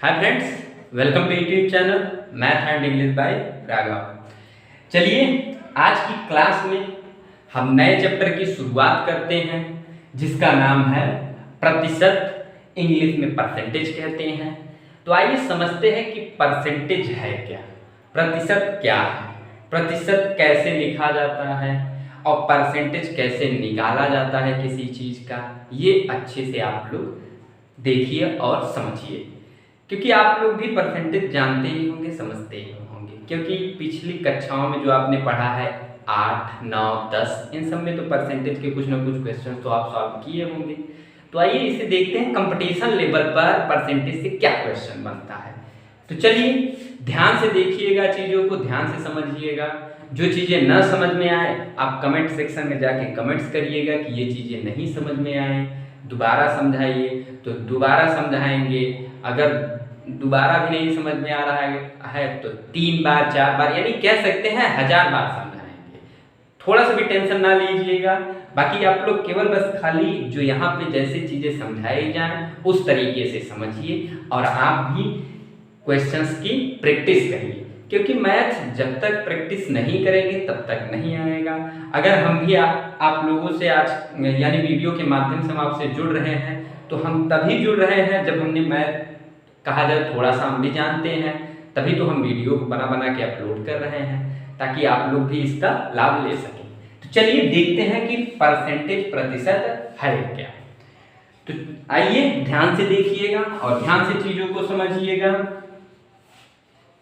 Hi friends, welcome to YouTube channel math and English by Raghav. चलिए आज की class में हम नए चैप्टर की शुरुआत करते हैं जिसका नाम है प्रतिशत, इंग्लिश में परसेंटेज कहते हैं। तो आइए समझते हैं कि परसेंटेज है क्या, प्रतिशत क्या है, प्रतिशत कैसे लिखा जाता है और परसेंटेज कैसे निकाला जाता है किसी चीज़ का। ये अच्छे से आप लोग देखिए और समझिए, क्योंकि आप लोग भी परसेंटेज जानते ही होंगे, समझते ही होंगे, क्योंकि पिछली कक्षाओं में जो आपने पढ़ा है 8, 9, 10 इन सब में तो परसेंटेज के कुछ ना कुछ क्वेश्चन तो आप सॉल्व किए होंगे। तो आइए इसे देखते हैं कंपटीशन लेवल पर परसेंटेज से क्या क्वेश्चन बनता है। तो चलिए ध्यान से देखिएगा, चीज़ों को ध्यान से समझिएगा। जो चीज़ें न समझ में आए आप कमेंट सेक्शन में जाके कमेंट्स करिएगा कि ये चीज़ें नहीं समझ में आए, दोबारा समझाइए तो दोबारा समझाएंगे। अगर दोबारा भी नहीं समझ में आ रहा है तो 3 बार 4 बार यानी कह सकते हैं 1000 बार समझाएंगे। थोड़ा सा भी टेंशन ना लीजिएगा। बाकी आप लोग केवल बस खाली जो यहाँ पे जैसे चीज़ें समझाई जाएं उस तरीके से समझिए और आप भी क्वेश्चंस की प्रैक्टिस करिए, क्योंकि मैथ जब तक प्रैक्टिस नहीं करेंगे तब तक नहीं आएगा। अगर हम भी आप लोगों से आज यानी वीडियो के माध्यम से हम आपसे जुड़ रहे हैं तो हम तभी जुड़ रहे हैं जब हमने मैथ कहा जाए थोड़ा सा हम भी जानते हैं, तभी तो हम वीडियो को बना बना के अपलोड कर रहे हैं ताकि आप लोग भी इसका लाभ ले सकें। तो चलिए देखते हैं कि परसेंटेज, प्रतिशत है क्या। तो आइए ध्यान से देखिएगा और ध्यान से चीजों को समझिएगा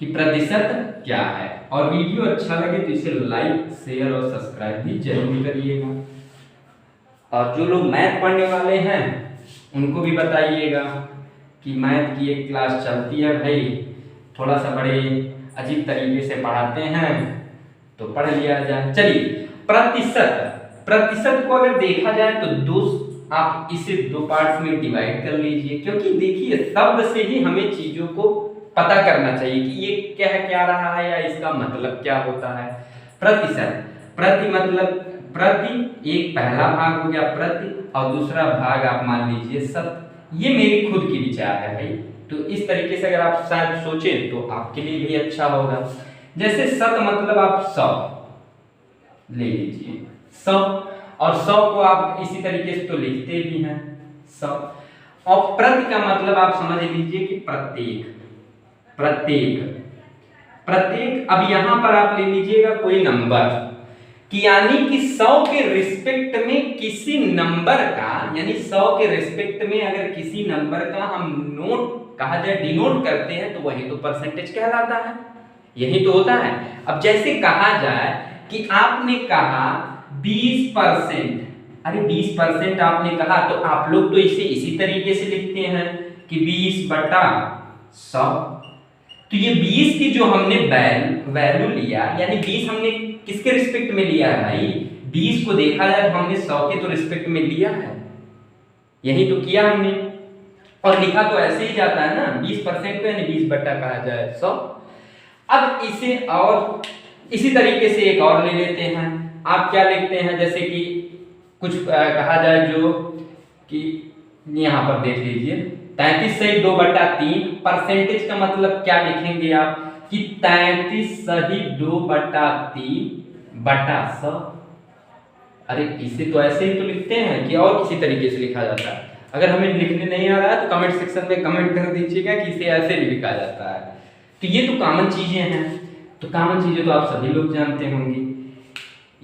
कि प्रतिशत क्या है। और वीडियो अच्छा लगे तो इसे लाइक, शेयर और सब्सक्राइब भी जरूर करिएगा। और जो लोग मैथ पढ़ने वाले हैं उनको भी बताइएगा कि मैथ की एक क्लास चलती है भाई, थोड़ा सा बड़े अजीब तरीके से पढ़ाते हैं तो पढ़ लिया जाए। चलिए प्रतिशत, प्रतिशत को अगर देखा जाए तो आप इसे 2 पार्ट्स में डिवाइड कर लीजिए, क्योंकि देखिए शब्द से ही हमें चीजों को पता करना चाहिए कि ये क्या रहा है या इसका मतलब क्या होता है। प्रतिशत, प्रति मतलब प्रति, एक पहला भाग हो गया प्रति और दूसरा भाग आप मान लीजिए शत। ये मेरी खुद की विचार है भाई, तो इस तरीके से अगर आप शायद सोचें तो आपके लिए भी अच्छा होगा। जैसे शत मतलब आप 100 ले लीजिए, 100, और 100 को आप इसी तरीके से तो लिखते भी हैं 100। और प्रति का मतलब आप समझ लीजिए कि प्रत्येक, प्रत्येक। अब यहां पर आप ले लीजिएगा कोई नंबर कि यानी कि 100 के रिस्पेक्ट में किसी नंबर का, यानी 100 के रिस्पेक्ट में अगर किसी नंबर का हम नोट कहा जाए डिनोट करते हैं तो वही तो परसेंटेज कहलाता है, यही तो होता है। अब जैसे कहा जाए कि आपने कहा 20%, अरे 20% आपने कहा तो आप लोग तो इसे इसी तरीके से लिखते हैं कि 20/100। तो ये 20 की जो हमने वैल्यू लिया, यानी 20 हमने किसके रिस्पेक्ट में लिया है भाई, 20 को देखा जाए तो हमने 100 के तो रिस्पेक्ट में लिया है, यही तो किया हमने। और लिखा तो ऐसे ही जाता है ना 20% को, यानी 20 बटा कहा जाए 100। अब इसे और इसी तरीके से एक और ले लेते हैं। आप क्या लिखते हैं, जैसे कि कुछ कहा जाए जो कि यहां पर देख लीजिए 33 सही 2/3। परसेंटेज का मतलब क्या लिखेंगे आप कि 33 सही 2/3/100। अरे इसे तो ऐसे ही तो लिखते हैं कि और किसी तरीके से लिखा जाता है। अगर हमें लिखने नहीं आ रहा है तो कमेंट सेक्शन में कमेंट कर दीजिएगा कि इसे ऐसे भी लिखा जाता है। तो ये तो कॉमन चीजें हैं, तो कॉमन चीजें तो आप सभी लोग जानते होंगे।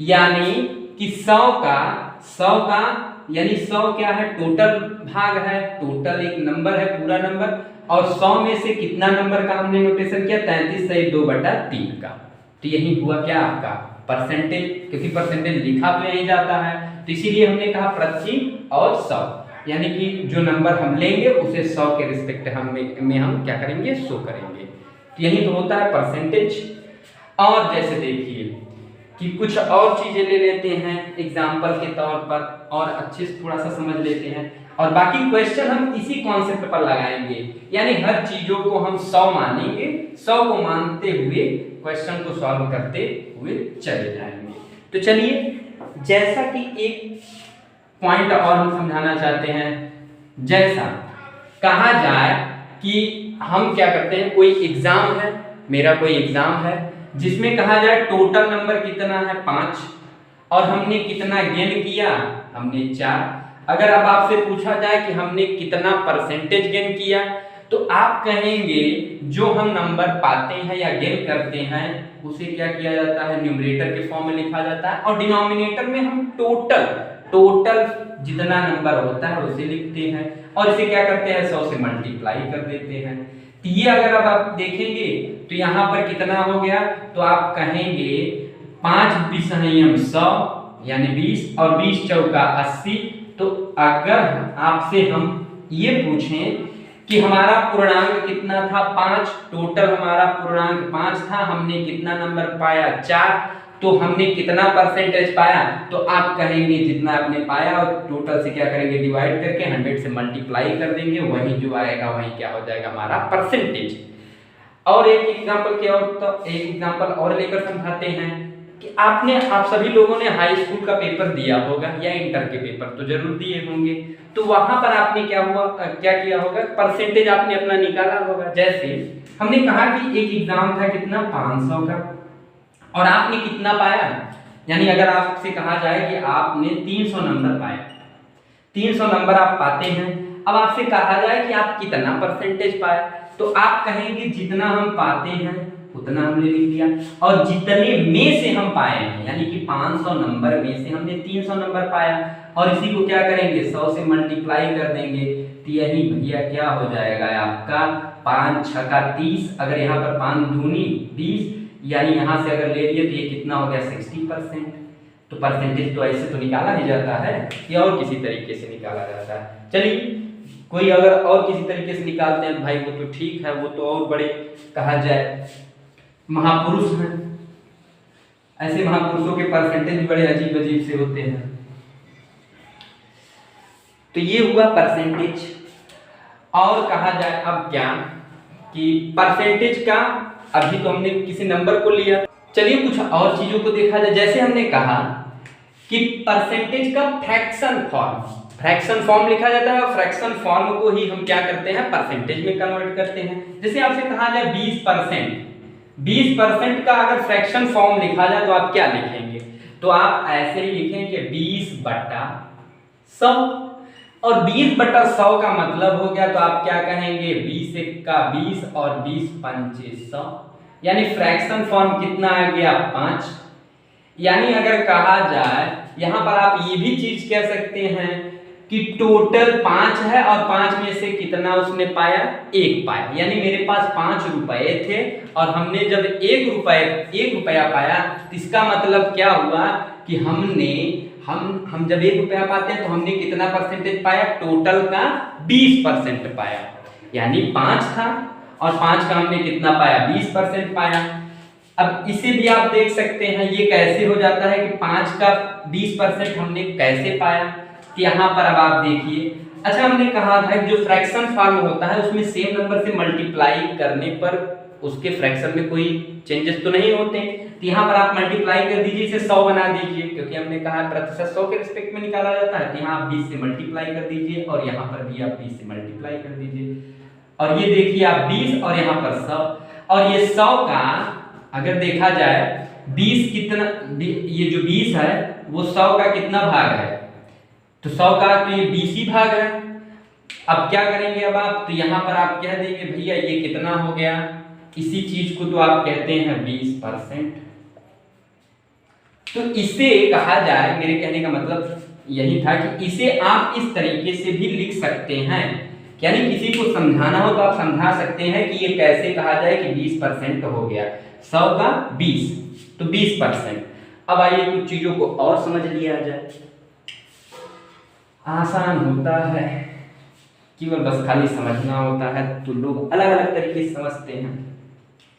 यानी कि 100 का यानी 100 क्या है, टोटल भाग है, टोटल एक नंबर है, पूरा नंबर, और 100 में से कितना नंबर का हमने नोटेशन किया, 33 सही 2/3 का। तो यही हुआ क्या आपका परसेंटेज, क्योंकि परसेंटेज लिखा तो यही जाता है, तो इसीलिए हमने कहा प्रति और 100, यानी कि जो नंबर हम लेंगे उसे 100 के रिस्पेक्ट में हम क्या करेंगे, शो करेंगे। तो यही तो होता है परसेंटेज। और जैसे देखिए कि कुछ और चीजें ले लेते हैं एग्जाम्पल के तौर पर और अच्छे से थोड़ा सा समझ लेते हैं, और बाकी क्वेश्चन हम इसी कॉन्सेप्ट पर लगाएंगे, यानी हर चीजों को हम 100 मानेंगे, 100 को मानते हुए क्वेश्चन को सॉल्व करते हुए चले जाएंगे। तो चलिए जैसा कि एक पॉइंट और हम समझाना चाहते हैं, जैसा कहा जाए कि हम क्या करते हैं, कोई एग्जाम है, मेरा कोई एग्जाम है जिसमें कहा जाए टोटल नंबर कितना है 5 और हमने कितना गेन किया, हमने 4। अगर अब आपसे पूछा जाए कि हमने कितना परसेंटेज गेन किया, तो आप कहेंगे जो हम नंबर पाते हैं या गेन करते हैं उसे क्या किया जाता है, न्यूमरेटर के फॉर्म में लिखा जाता है, और डिनोमिनेटर में हम टोटल जितना नंबर होता है उसे लिखते हैं और इसे क्या करते हैं, 100 से मल्टीप्लाई कर देते हैं। तो ये अगर अब आप देखेंगे तो यहाँ पर कितना हो गया, तो आप कहेंगे 5 बिसहैयम 100 यानी 20 और 20 चौका 80। तो अगर आपसे हम ये पूछें कि हमारा पूर्णांक कितना था 5, टोटल हमारा पूर्णांक 5 था, हमने कितना नंबर पाया 4, तो हमने कितना परसेंटेज पाया, तो आप कहेंगे जितना आपने पाया और टोटल से क्या करेंगे, डिवाइड करके 100 से मल्टीप्लाई कर देंगे, वही जो आएगा वही क्या हो जाएगा, हमारा परसेंटेज। और एक एग्जांपल क्या, और तो एक एग्जांपल और लेकर समझाते हैं कि आप सभी लोगों ने हाई स्कूल का पेपर दिया होगा या इंटर के पेपर तो जरूर दिए होंगे, तो वहां पर आपने क्या किया होगा, परसेंटेज आपने अपना निकाला होगा। जैसे हमने कहा कि एक एग्जाम था कितना 500 का और आपने कितना पाया, यानी अगर आपसे कहा जाए कि आपने 300 नंबर पाया, 300 नंबर आप पाते हैं, अब आपसे कहा जाए कि आप कितना परसेंटेज पाए, तो आप कहेंगे जितना हम पाते हैं उतना हमने लिख दिया, और जितने में से हम पाए हैं यानी कि 500 नंबर में से हमने 300 नंबर पाया और इसी को क्या करेंगे, 100 से मल्टीप्लाई कर देंगे, तो यही भैया क्या हो जाएगा आपका 5 छक्का 30, अगर यहाँ पर 5 दूनी 20, यानी यहाँ से अगर ले लिए तो ये कितना हो गया 60%। तो परसेंटेज तो ऐसे तो निकाला नहीं जाता है, या और किसी तरीके से निकाला जाता है। चलिए कोई अगर और किसी तरीके से निकालते हैं भाई वो तो ठीक है, वो तो और बड़े कहा जाए महापुरुष हैं, ऐसे महापुरुषों के परसेंटेज बड़े अजीब अजीब से होते हैं। तो ये हुआ परसेंटेज। और कहा जाए अब क्या कि परसेंटेज का अभी तो हमने किसी नंबर को लिया, चलिए कुछ और चीजों को देखा जाए। जैसे हमने कहा कि परसेंटेज का फ्रैक्शन फॉर्म लिखा जाता है और फ्रैक्शन फॉर्म को ही हम क्या करते हैं, परसेंटेज में कन्वर्ट करते हैं। जैसे आपसे कहा जाए 20% का अगर फ्रैक्शन फॉर्म लिखा जाए तो आप क्या लिखेंगे, तो आप ऐसे ही लिखेंगे 20/100, और 20/100 का मतलब हो गया, तो आप क्या कहेंगे 20 का 20 और 20×5 100, यानी फ्रैक्शन फॉर्म कितना आ गया 5। यानी अगर कहा जाए यहां पर आप ये भी चीज कह सकते हैं कि टोटल 5 है और 5 में से कितना उसने पाया, 1 पाया, यानी मेरे पास 5 रुपए थे और हमने जब 1 रुपया पाया, इसका मतलब क्या हुआ कि हम जब 1 रुपया पाते हैं तो हमने कितना परसेंटेज पाया, टोटल का 20% पाया, यानी 5 था और 5 का हमने कितना पाया, 20% पाया। अब इसे भी आप देख सकते हैं ये कैसे हो जाता है कि 5 का 20% हमने कैसे पाया, कि यहाँ पर अब आप देखिए। अच्छा हमने कहा था कि जो फ्रैक्शन फॉर्म होता है उसमें सेम नंबर से मल्टीप्लाई करने पर उसके फ्रैक्शन में कोई चेंजेस तो नहीं होते, तो यहाँ पर आप मल्टीप्लाई कर दीजिए, इसे 100 बना दीजिए, क्योंकि हमने कहा प्रतिशत 100 के रिस्पेक्ट में निकाला जाता है, तो यहाँ आप 20 से मल्टीप्लाई कर दीजिए और यहाँ पर भी आप 20 से मल्टीप्लाई कर दीजिए, और ये देखिए आप 20 और यहाँ पर 100, और ये 100 का अगर देखा जाए 20 कितना, ये जो 20 है वो 100 का कितना भाग है, तो 100 का तो ये 20 ही भाग है। अब क्या करेंगे अब आप, तो यहाँ पर आप कह देंगे भैया ये कितना हो गया, इसी चीज को तो आप कहते हैं 20%। तो इसे कहा जाए, मेरे कहने का मतलब यही था कि इसे आप इस तरीके से भी लिख सकते हैं, यानी किसी को समझाना हो तो आप समझा सकते हैं कि ये कैसे कहा जाए कि 20% हो गया, 100 का 20 तो 20%। अब आइए कुछ चीजों को और समझ लिया जाए, आसान होता है, केवल बस खाली समझना होता है, तो लोग अलग अलग तरीके से समझते हैं।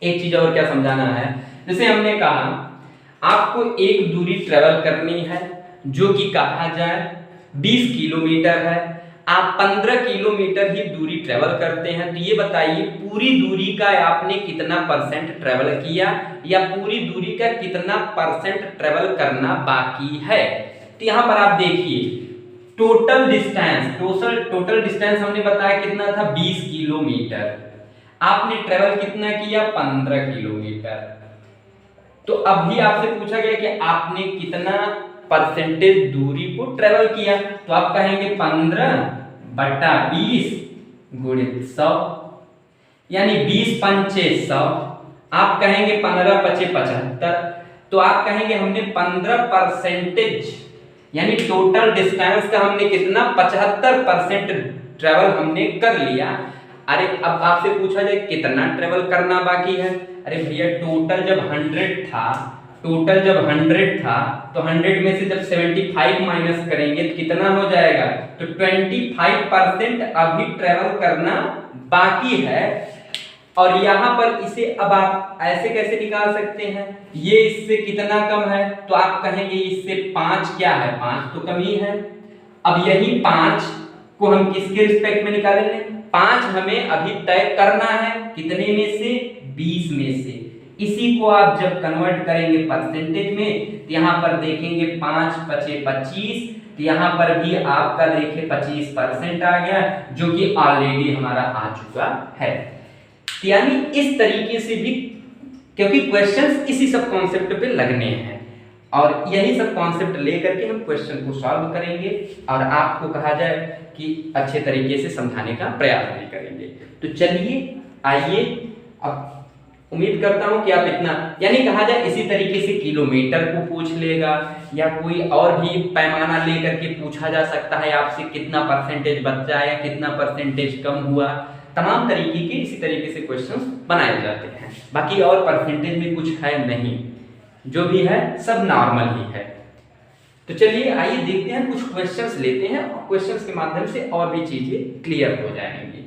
एक चीज और क्या समझाना है, जैसे हमने कहा आपको एक दूरी ट्रेवल करनी है जो कि कहा जाए 20 किलोमीटर है, आप 15 किलोमीटर ही दूरी ट्रेवल करते हैं, तो ये बताइए पूरी दूरी का आपने कितना परसेंट ट्रेवल किया या पूरी दूरी का कितना परसेंट ट्रेवल करना बाकी है। तो यहाँ पर आप देखिए टोटल डिस्टेंस हमने बताया कितना था 20 किलोमीटर। आपने ट्रेवल कितना किया, 15 किलोमीटर। तो अभी आपसे पूछा गया कि आपने कितना परसेंटेज दूरी को ट्रेवल किया, तो आप कहेंगे 15/20 गुणित 100, यानी 20×5 = 100। आप कहेंगे 15×5 = 75, तो आप कहेंगे हमने 15% यानी टोटल डिस्टेंस का हमने कितना 75% ट्रेवल हमने कर लिया। अरे अब आपसे पूछा जाए कितना ट्रेवल करना बाकी है, अरे भैया टोटल जब 100 था, तो 100 में से जब 75 माइनस करेंगे तो कितना हो जाएगा, तो 25% अभी ट्रेवल करना बाकी है। और यहां पर इसे अब आप ऐसे कैसे निकाल सकते हैं, ये इससे कितना कम है, तो आप कहेंगे इससे 5 क्या है, 5 तो कम ही है। अब यही 5 को हम किसके रिस्पेक्ट में निकालेंगे, 5 हमें अभी तय करना है कितने में से, 20 में से। इसी को आप जब कन्वर्ट करेंगे परसेंटेज में तो यहां पर देखेंगे 5×5 = 25, तो यहां पर भी आपका देखिए 25% आ गया, जो कि ऑलरेडी हमारा आ चुका है। यानी इस तरीके से भी, क्योंकि क्वेश्चंस इसी सब कॉन्सेप्ट पे लगने हैं और यही सब कॉन्सेप्ट लेकर के हम क्वेश्चन को सॉल्व करेंगे और आपको कहा जाए कि अच्छे तरीके से समझाने का प्रयास भी करेंगे। तो चलिए आइए, अब उम्मीद करता हूं कि आप इतना, यानी कहा जाए इसी तरीके से किलोमीटर को पूछ लेगा या कोई और भी पैमाना लेकर के पूछा जा सकता है आपसे, कितना परसेंटेज बचा या कितना परसेंटेज कम हुआ, तमाम तरीके के इसी तरीके से क्वेश्चंस बनाए जाते हैं। बाकी और परसेंटेज में कुछ है नहीं, जो भी है सब नॉर्मल ही है। तो चलिए आइए देखते हैं, कुछ क्वेश्चंस लेते हैं और क्वेश्चंस के माध्यम से और भी चीजें क्लियर हो जाएंगी।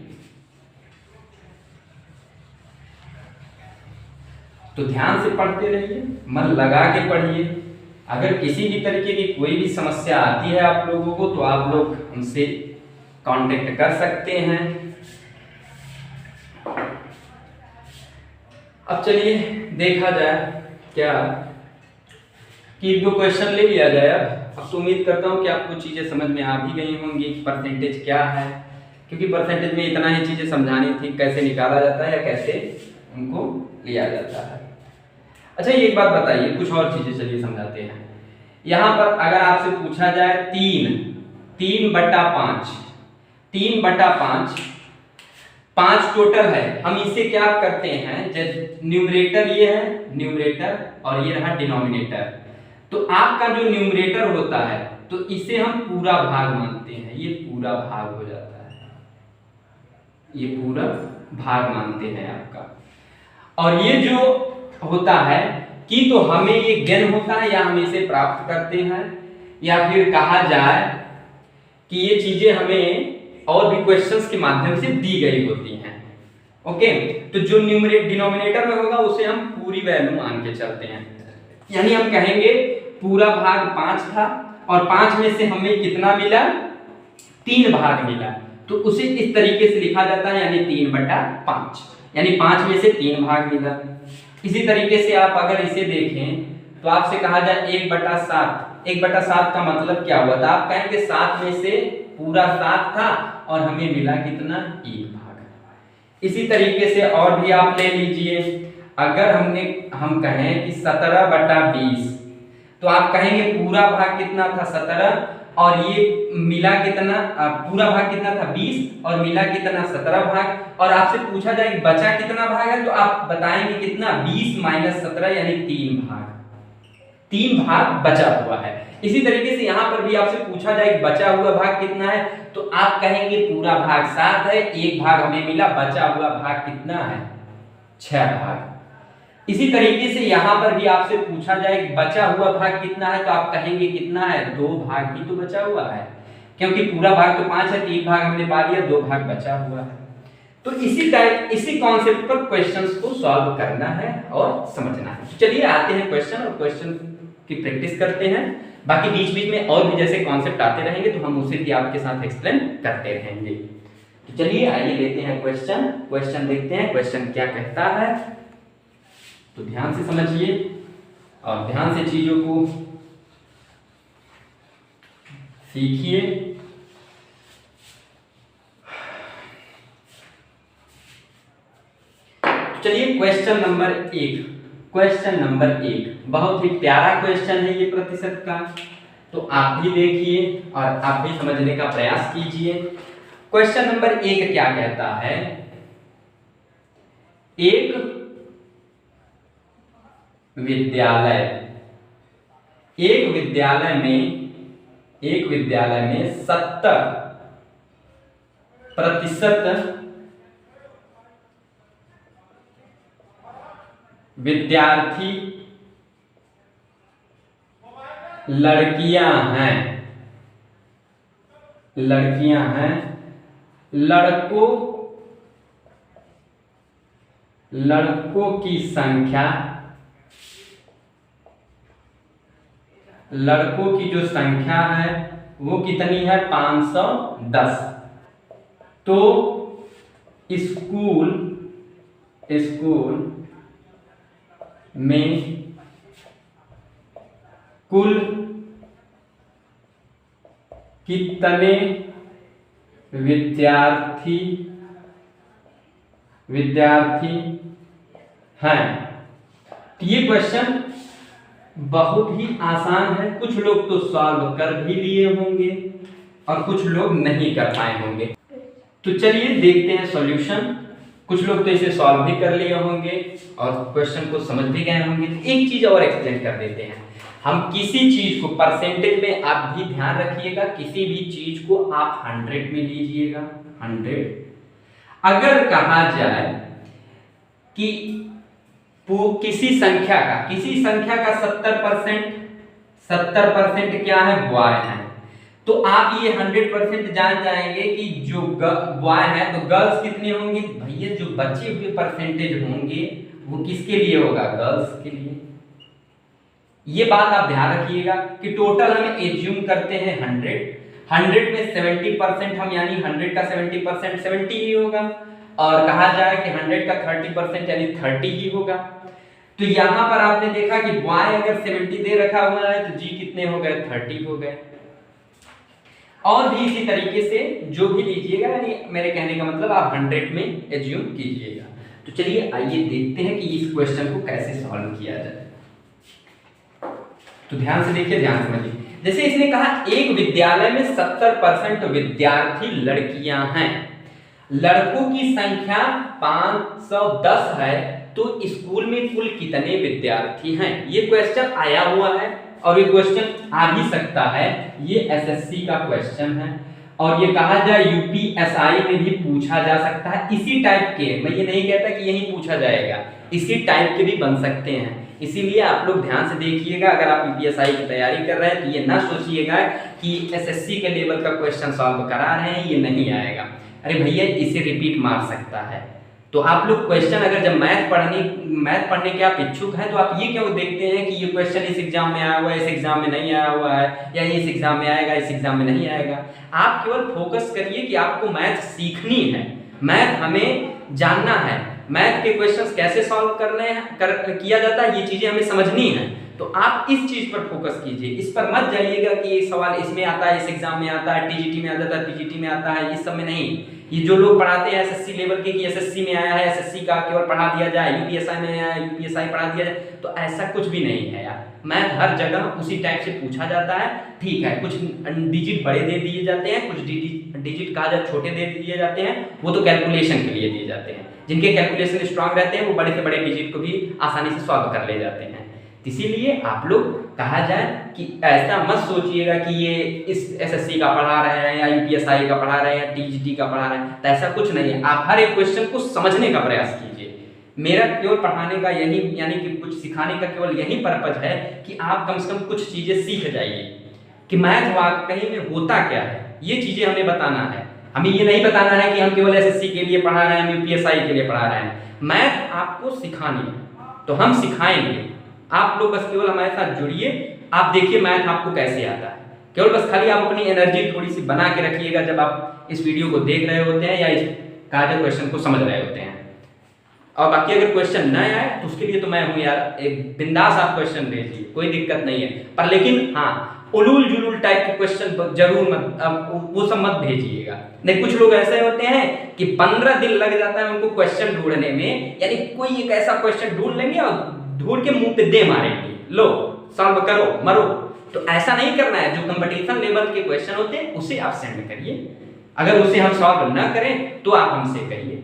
तो ध्यान से पढ़ते रहिए, मन लगा के पढ़िए। अगर किसी भी तरीके की कोई भी समस्या आती है आप लोगों को, तो आप लोग हमसे कांटेक्ट कर सकते हैं। अब चलिए देखा जाए क्या कि 2 क्वेश्चन ले लिया जाए। अब तो उम्मीद करता हूं कि आपको चीजें समझ में आ भी गई होंगी, परसेंटेज क्या है, क्योंकि परसेंटेज में इतना ही चीजें समझानी थी, कैसे निकाला जाता है या कैसे उनको लिया जाता है। अच्छा एक बात बताइए, कुछ और चीजें चलिए समझाते हैं। यहां पर अगर आपसे पूछा जाए 3/5 5 टोटल है, हम इसे क्या करते हैं, जब न्यूमरेटर ये है न्यूमरेटर और ये रहा डिनोमिनेटर, तो आपका जो न्यूमरेटर होता है तो इसे हम पूरा भाग मानते हैं, ये पूरा भाग हो जाता है, ये पूरा भाग मानते हैं आपका। और ये जो होता है कि तो हमें ये ज्ञान होता है या हम इसे प्राप्त करते हैं, या फिर कहा जाए कि ये चीजें हमें और भी क्वेश्चंस के माध्यम से दी गई होती हैं। ओके, तो जो डिनोमिनेटर में होगा उसे हम पूरी वैल्यू मान के चलते हैं, यानी हम कहेंगे पूरा भाग 5 था और 5 में से हमें कितना मिला, 3 भाग मिला, तो उसे इस तरीके से लिखा जाता है, यानी 3/5, यानी 5 में से 3 भाग मिला। इसी तरीके से आप अगर इसे देखें तो आपसे कहा जाए 1/7, 1/7 का मतलब क्या हुआ था, आप कहेंगे 7 में से पूरा 7 था और हमें मिला कितना, 1 भाग। इसी तरीके से और भी आप ले लीजिए, अगर हम कहें कि 17/20, तो आप कहेंगे पूरा भाग कितना था 17 और ये मिला कितना, पूरा भाग कितना था 20 और मिला कितना 17 भाग, और आपसे पूछा जाए बचा कितना भाग है, तो आप बताएंगे कितना, 20 - 17 यानी 3 भाग, 3 भाग बचा हुआ है। इसी तरीके से यहाँ पर भी आपसे पूछा जाए बचा हुआ भाग कितना है, तो आप कहेंगे पूरा भाग 7 है, 1 भाग हमें मिला, बचा हुआ भाग कितना है, 6 भाग। इसी तरीके से यहाँ पर भी आपसे पूछा जाए बचा हुआ भाग कितना है, तो आप कहेंगे कितना है, 2 भाग ही तो बचा हुआ है, क्योंकि पूरा भाग तो 5 है, 3 भाग हमने पा लिया, 2 भाग बचा हुआ है। तो इसी कॉन्सेप्ट पर क्वेश्चंस को सॉल्व करना है और समझना है। तो चलिए आते हैं क्वेश्चन और क्वेश्चन की प्रैक्टिस करते हैं। बाकी बीच बीच में और भी जैसे कॉन्सेप्ट आते रहेंगे तो हम उसे भी आपके साथ एक्सप्लेन करते रहेंगे। तो चलिए आइए लेते हैं क्वेश्चन देखते हैं क्वेश्चन क्या कहता है। तो ध्यान से समझिए और ध्यान से चीजों को सीखिए। चलिए क्वेश्चन नंबर 1, क्वेश्चन नंबर 1 बहुत ही प्यारा क्वेश्चन है ये प्रतिशत का, तो आप भी देखिए और आप भी समझने का प्रयास कीजिए। क्वेश्चन नंबर 1 क्या कहता है, एक विद्यालय में 70% विद्यार्थी लड़कियां हैं, लड़कों की संख्या, लड़कों की जो संख्या है वो कितनी है, 510। तो स्कूल में कुल कितने विद्यार्थी हैं। ये क्वेश्चन बहुत ही आसान है, कुछ लोग तो सॉल्व कर भी लिए होंगे और कुछ लोग नहीं कर पाए होंगे। तो चलिए देखते हैं सॉल्यूशन। कुछ लोग तो इसे सॉल्व भी कर लिए होंगे और क्वेश्चन को समझ भी गए होंगे। तो एक चीज और एक्सप्लेन कर देते हैं, हम किसी चीज को परसेंटेज में, आप भी ध्यान रखिएगा, किसी भी चीज को आप 100 में लीजिएगा। 100 अगर कहा जाए कि किसी संख्या का 70% क्या है, बॉय है, तो आप ये 100% जान जाएंगे कि जो बॉय है तो गर्ल्स कितनी होंगी। भैया जो बचे हुए परसेंटेज होंगे वो किसके लिए होगा, गर्ल्स के लिए। ये बात आप ध्यान रखिएगा कि टोटल हम एज्यूम करते हैं 100 में 70% हम, यानी 100 का 70% 70 ही होगा, और कहा जाए कि 100 का 30% यानी 30 ही होगा। तो यहां पर आपने देखा कि y अगर 70 दे रखा हुआ है तो g कितने हो गए, 30 हो गए। और भी इसी तरीके से जो भी लीजिएगा, यानी मेरे कहने का मतलब आप 100 में एज्यूम कीजिएगा। तो चलिए आइए देखते हैं कि इस क्वेश्चन को कैसे सॉल्व किया जाए। तो ध्यान से देखिए, ध्यान समझिए। जैसे इसने कहा एक विद्यालय में 70% विद्यार्थी लड़कियां हैं, लड़कों की संख्या 510 है, तो स्कूल में कुल कितने विद्यार्थी हैं। ये क्वेश्चन आया हुआ है और ये क्वेश्चन आ भी सकता है, ये एसएससी का क्वेश्चन है और ये कहा जाए यूपीएसआई में भी पूछा जा सकता है। इसी टाइप के, मैं ये नहीं कहता कि यही पूछा जाएगा, इसी टाइप के भी बन सकते हैं। इसीलिए आप लोग ध्यान से देखिएगा, अगर आप यूपीएसआई की तैयारी कर रहे हैं तो ये ना सोचिएगा कि एसएससी के लेवल का क्वेश्चन सॉल्व करा रहे हैं, ये नहीं आएगा। अरे भैया इसे रिपीट मार सकता है। तो आप लोग क्वेश्चन, अगर जब मैथ पढ़ने के आप इच्छुक हैं तो आप ये क्यों देखते हैं कि ये क्वेश्चन इस एग्जाम में आया हुआ है, इस एग्जाम में नहीं आया हुआ है, या इस एग्जाम में आएगा, इस एग्जाम में नहीं आएगा। आप केवल फोकस करिए कि आपको मैथ सीखनी है, मैथ हमें जानना है, मैथ के क्वेश्चंस कैसे सॉल्व किया जाता है, ये चीजें हमें समझनी है। तो आप इस चीज पर फोकस कीजिए, इस पर मत जाइएगा कि ये सवाल इसमें आता है, इस एग्जाम में आता है, टीजीटी में आ जाता है, पीजीटी में आता है, इस सब में नहीं। ये जो लोग पढ़ाते हैं एसएससी लेवल के कि एसएससी में आया है, एसएससी का केवल पढ़ा दिया जाए, यूपीएसआई में आया है, यूपीएसआई पढ़ा दिया जाए, तो ऐसा कुछ भी नहीं है यार। मैथ हर जगह उसी टाइप से पूछा जाता है, ठीक है। कुछ डिजिट बड़े दे दिए जाते हैं, कुछ डिजिट कहा जाए छोटे दे दिए जाते हैं, वो तो कैलकुलेशन के लिए दिए जाते हैं। जिनके कैलकुलेशन स्ट्रांग रहते हैं वो बड़े से बड़े डिजिट को भी आसानी से सॉल्व कर ले जाते हैं। इसीलिए आप लोग, कहा जाए कि ऐसा मत सोचिएगा कि ये इस एसएससी का पढ़ा रहे हैं या यूपीएसआई का पढ़ा रहे हैं या टीजीटी का पढ़ा रहे हैं, तो ऐसा कुछ नहीं है। आप हर एक क्वेश्चन को समझने का प्रयास कीजिए। मेरा केवल पढ़ाने का यही, यानी कि कुछ सिखाने का केवल यही पर्पज है कि आप कम से कम कुछ चीजें सीख जाइए कि मैथ वाकई में होता क्या है। ये चीजें हमें बताना है। हमें ये नहीं बताना है कि हम केवल एसएससी के लिए पढ़ा रहे हैं, यूपीएसआई के लिए पढ़ा रहे हैं। मैथ आपको सिखानी है तो हम सिखाएंगे, आप लोग बस केवल हमारे साथ जुड़िए। आप देखिए मैथ आपको कैसे आता है, केवल बस खाली आप अपनी एनर्जी थोड़ी सी बना के रखिएगा जब आप इस वीडियो को देख रहे होते हैं या इस कार्य क्वेश्चन को समझ रहे होते हैं। और बाकी अगर क्वेश्चन न आए तो उसके लिए तो मैं हूँ यार, एक बिंदास आप क्वेश्चन भेजिए, कोई दिक्कत नहीं है। पर लेकिन हाँ, उलूल जुलूल टाइप के क्वेश्चन जरूर मत, वो सब मत भेजिएगा। नहीं, कुछ लोग ऐसे होते हैं कि 15 दिन लग जाता है उनको क्वेश्चन ढूंढने में, यानी कोई एक ऐसा क्वेश्चन ढूंढ लेंगे और ढूंढ के मुंह पे दे मारेंगे, लो सॉल्व करो मरो। तो ऐसा नहीं करना है। जो कंपटीशन लेवल के क्वेश्चन होते हैं उसे आप सेंड करिए, अगर उसे हम सॉल्व ना करें तो आप हमसे करिए।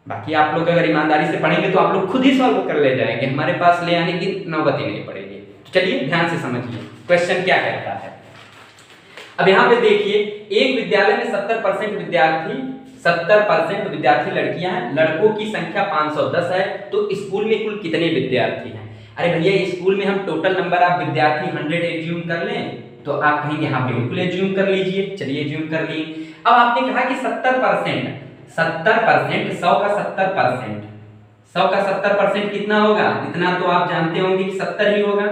बाकी आप लोग अगर ईमानदारी से पढ़ेंगे तो आप लोग खुद ही सॉल्व कर ले जाएंगे, हमारे पास ले आने की नौबत ही नहीं पड़ेगी। तो चलिए ध्यान से समझिए क्वेश्चन क्या कहता है। अब यहाँ पे देखिए, एक विद्यालय में 70% विद्यार्थी लड़कियां हैं, लड़कों की संख्या 510 है, तो स्कूल में कुल कितने विद्यार्थी हैं? अरे भैया, स्कूल में हम टोटल नंबर ऑफ विद्यार्थी 100 एज्यूम कर लें, तो आप कहेंगे हाँ बिल्कुल एज्यूम कर लीजिए। चलिए एज्यूम कर लिए। अब आपने कहा कि 70%, 100 का 70%, 100 का 70% कितना होगा? इतना तो आप जानते होंगे कि 70 ही होगा।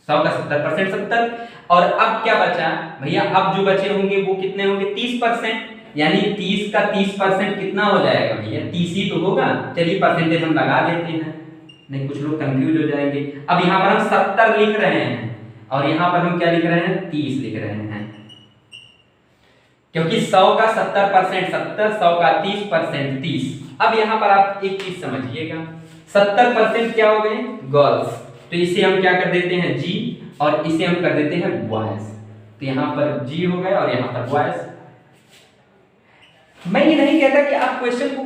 100 का 70% 70। और अब क्या बचा भैया? अब जो बचे होंगे वो कितने होंगे? 30%, यानी 30 का 30% कितना हो जाएगा भैया? 30 ही तो होगा। चलिए परसेंटेज हम लगा देते हैं, नहीं कुछ लोग कंफ्यूज हो जाएंगे। अब यहाँ पर हम 70 लिख रहे हैं और यहाँ पर हम क्या लिख रहे हैं? 30 लिख रहे हैं, क्योंकि 100 का 70% 70, 100 का 30% 30। अब यहाँ पर आप एक चीज समझिएगा, 70% क्या हो गए? गर्ल्स, तो इसे हम क्या कर देते हैं? जी, और इसे हम कर देते हैं बॉयज। तो यहाँ पर जी हो गए और यहाँ पर बॉयज। मैं ये नहीं कहता कि आप क्वेश्चन को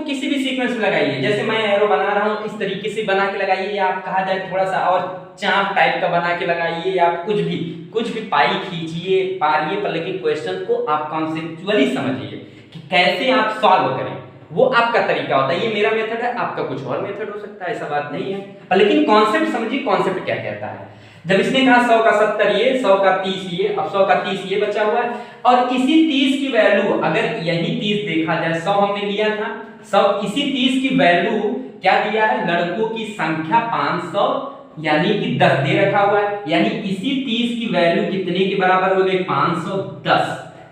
किसी भी सीक्वेंस में लगाइए, जैसे मैं एरो बना रहा हूँ इस तरीके से बना के लगाइए, या आप कहा जाए थोड़ा सा और चाप टाइप का बना के लगाइए, या आप कुछ भी पाई खींचिए पारिए, पर लेकिन क्वेश्चन को आप कॉन्सेप्चुअली समझिए कि कैसे आप सॉल्व करें, वो आपका तरीका होता है। ये मेरा मेथड है, आपका कुछ और मेथड हो सकता है, ऐसा बात नहीं है, पर लेकिन कॉन्सेप्ट समझिए, कॉन्सेप्ट क्या कहता है। जब इसने कहा 100 का 70 ये, 100 का 30 ये, अब 100 का 30 ये बचा हुआ है, और इसी 30 की वैल्यू, अगर यही 30 देखा जाए, 100 हमने लिया था, 100 इसी 30 की वैल्यू क्या दिया है? लड़कों की संख्या 500, यानी कि 10 दे रखा हुआ है, यानी इसी 30 की वैल्यू कितने के बराबर हो गई? 510,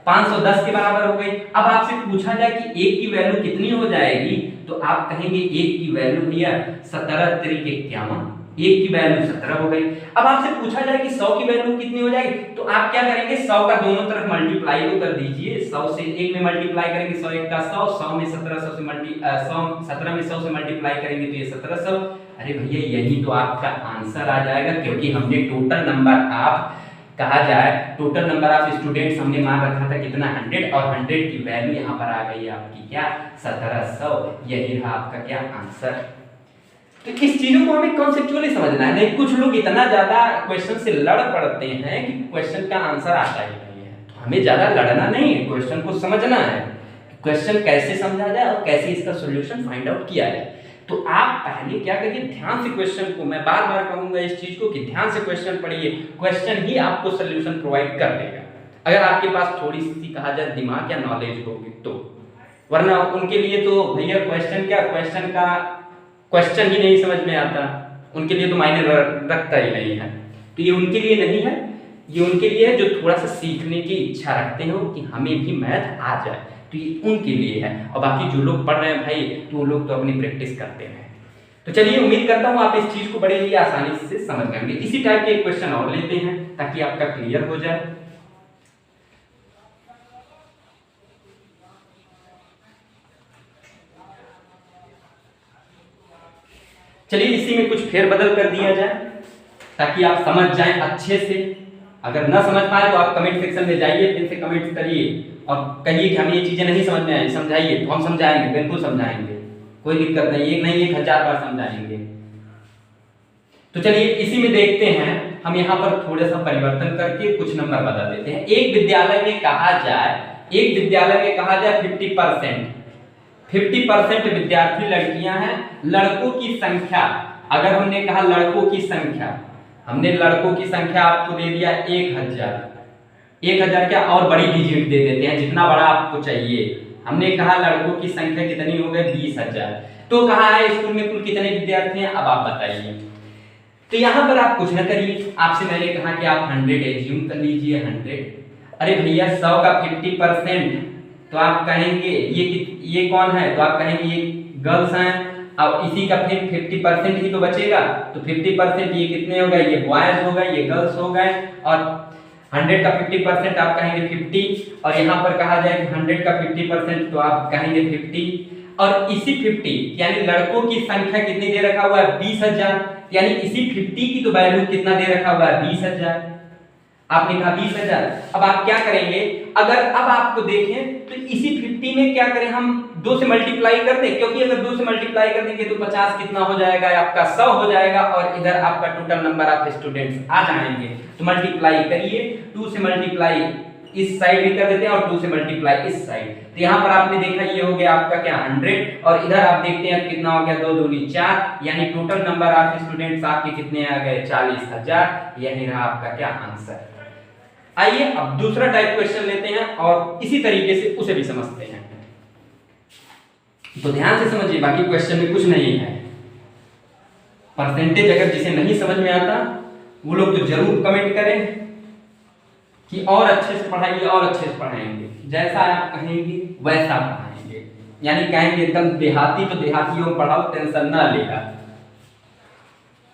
510 के बराबर हो गई। अब आपसे पूछा जाए कि एक की वैल्यू कितनी हो जाएगी, तो आप कहेंगे एक की वैल्यू भैया 17 तरीके 51, एक की वैल्यू 17 हो गई। अब आपसे पूछा जाए कि 100 की वैल्यू कितनी हो जाएगी, तो आप क्या करेंगे? 100 का दोनों तरफ मल्टीप्लाई तो कर दीजिए, 100 से 1 में मल्टीप्लाई करेंगे 100 1 का 100, 100 में 1700 से 17 में 100 से मल्टीप्लाई करेंगे तो ये 1700। अरे भैया यही तो आपका आंसर आ जाएगा, क्योंकि हमने टोटल नंबर ऑफ, कहा जाए टोटल नंबर ऑफ स्टूडेंट्स हमने मान रखा था कितना? 100, और 100 की वैल्यू यहाँ पर आ गई आपकी क्या? 1700। यही रहा आपका क्या? आंसर। तो इस चीजों को हमें कॉन्सेप्चुअली समझना है। नहीं, कुछ लोग इतना ज्यादा क्वेश्चन से लड़ पड़ते हैं कि क्वेश्चन का आंसर आता ही नहीं है। तो हमें ज्यादा लड़ना नहीं है, क्वेश्चन को समझना है, क्वेश्चन कैसे समझा जाए और कैसे इसका सॉल्यूशन फाइंड आउट किया जाए। तो आप पहले क्या करिए? ध्यान से क्वेश्चन को, मैं बार बार कहूंगा इस चीज को कि ध्यान से क्वेश्चन पढ़िए, क्वेश्चन ही आपको सॉल्यूशन प्रोवाइड कर देगा, अगर आपके पास थोड़ी सी कहा जाए दिमाग या नॉलेज होगी तो। वरना उनके लिए तो भैया क्वेश्चन ही नहीं समझ में आता, उनके लिए तो मायने रखता ही नहीं है। तो ये उनके लिए नहीं है, ये उनके लिए है जो थोड़ा सा सीखने की इच्छा रखते हो कि हमें भी मैथ आ जाए, तो ये उनके लिए है। और बाकी जो लोग पढ़ रहे हैं भाई, तो वो लोग तो अपनी प्रैक्टिस करते हैं। तो चलिए, उम्मीद करता हूँ आप इस चीज को बड़े ही आसानी से समझ लेंगे। इसी टाइप के एक क्वेश्चन और लेते हैं ताकि आपका क्लियर हो जाए। चलिए इसी में कुछ फेरबदल कर दिया जाए ताकि आप समझ जाएं अच्छे से। अगर ना समझ पाए तो आप कमेंट सेक्शन में जाइए, फिर से कमेंट करिए और कहिए कि हमें ये चीजें नहीं समझ में आई, समझाइए, तो हम समझाएंगे, बिल्कुल समझाएंगे, कोई दिक्कत नहीं, एक नहीं 1000 बार समझाएंगे। तो चलिए इसी में देखते हैं, हम यहाँ पर थोड़ा सा परिवर्तन करके कुछ नंबर बदल देते हैं। एक विद्यालय में कहा जाए 50% विद्यार्थी लड़कियां हैं, लड़कों की संख्या, अगर हमने कहा लड़कों की संख्या, हमने लड़कों की संख्या आपको दे दिया 1000 क्या और बड़ी डिजिट दे देते हैं जितना बड़ा आपको चाहिए। हमने कहा लड़कों की संख्या कितनी हो गई? 20000। तो कहा है स्कूल में कुल कितने विद्यार्थी हैं? अब आप बताइए। तो यहाँ पर आप कुछ न करिए, आपसे मैंने कहा कि आप 100 एज्यूम कर लीजिए, 100। अरे भैया 100 का 50%, तो आप कहेंगे ये कौन है? तो आप कहेंगे ये गर्ल्स हैं, और इसी का फिर 50% ही तो बचेगा, तो 50% ये कितने हो गए, ये बॉयज हो गए, ये गर्ल्स हो गए, और 100 का 50% आप कहेंगे 50, और यहाँ पर कहा जाए कि 100 का 50% तो आप कहेंगे 50, और इसी 50 यानी लड़कों की संख्या कितनी दे रखा हुआ है 20,000, यानी इसी 50 की तो वैल्यू कितना दे रखा हुआ है 20,000, आपने कहा 20,000। अब आप क्या करेंगे, अगर अब आपको देखें तो इसी 50 में क्या करें, हम 2 से मल्टीप्लाई कर दें, क्योंकि अगर 2 से मल्टीप्लाई कर देंगे तो 50 कितना हो जाएगा आपका 100 हो जाएगा, और इधर आपका टोटल नंबर ऑफ स्टूडेंट्स आ जाएंगे। तो मल्टीप्लाई करिए, 2 से मल्टीप्लाई इस साइड भी कर देते हैं और 2 से मल्टीप्लाई इस साइड, तो यहाँ पर आपने देखा ये हो गया आपका क्या 100, और इधर आप देखते हैं कितना हो गया 2 दूनी 4, यानी टोटल नंबर ऑफ स्टूडेंट्स आपके कितने आ गए 40,000, यही रहा आपका क्या आंसर। आइए अब दूसरा टाइप क्वेश्चन लेते हैं और इसी तरीके से उसे भी समझते हैं, तो ध्यान से समझिए, बाकी क्वेश्चन में कुछ नहीं है। परसेंटेज अगर जिसे नहीं समझ में आता वो लोग तो जरूर कमेंट करें कि और अच्छे से पढ़ाइए, और अच्छे से पढ़ाएंगे, जैसा आप कहेंगे वैसा पढ़ाएंगे, यानी कहेंगे एकदम देहाती तो देहातियों में पढ़ाओ, टेंशन ना लेगा।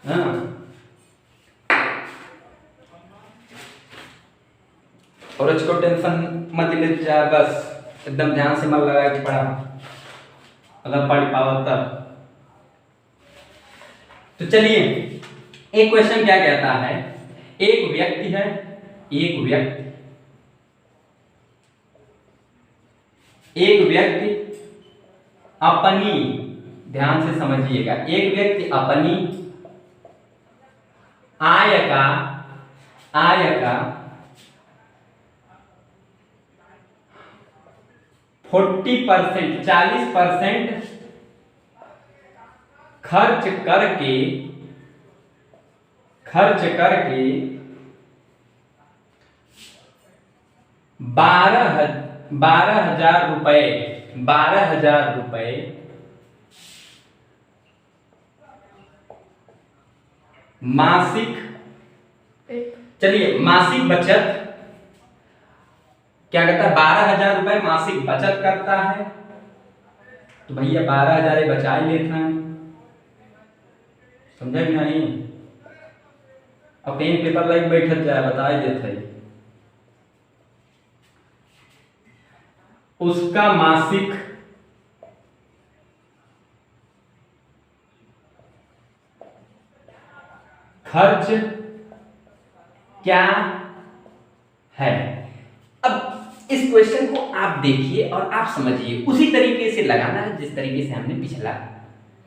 हाँ, और इसको टेंशन मत ले जा, बस एकदम ध्यान से मन लगा के पढ़ा, अगर पढ़ पाओ तब। तो चलिए एक क्वेश्चन क्या कहता है, एक व्यक्ति है, एक व्यक्ति अपनी, ध्यान से समझिएगा, एक व्यक्ति अपनी आय का 40% 40% खर्च करके 12,000 रुपए मासिक, चलिए मासिक बचत क्या करता है, 12,000 रुपए मासिक बचत करता है, तो भैया 12,000 बचा ही लेता है, समझा कि नहीं। अब पेन पेपर लाइक बैठत जाए, बता ही देता है, उसका मासिक खर्च क्या है। अब इस क्वेश्चन को आप देखिए और आप समझिए, उसी तरीके से लगाना है जिस तरीके से हमने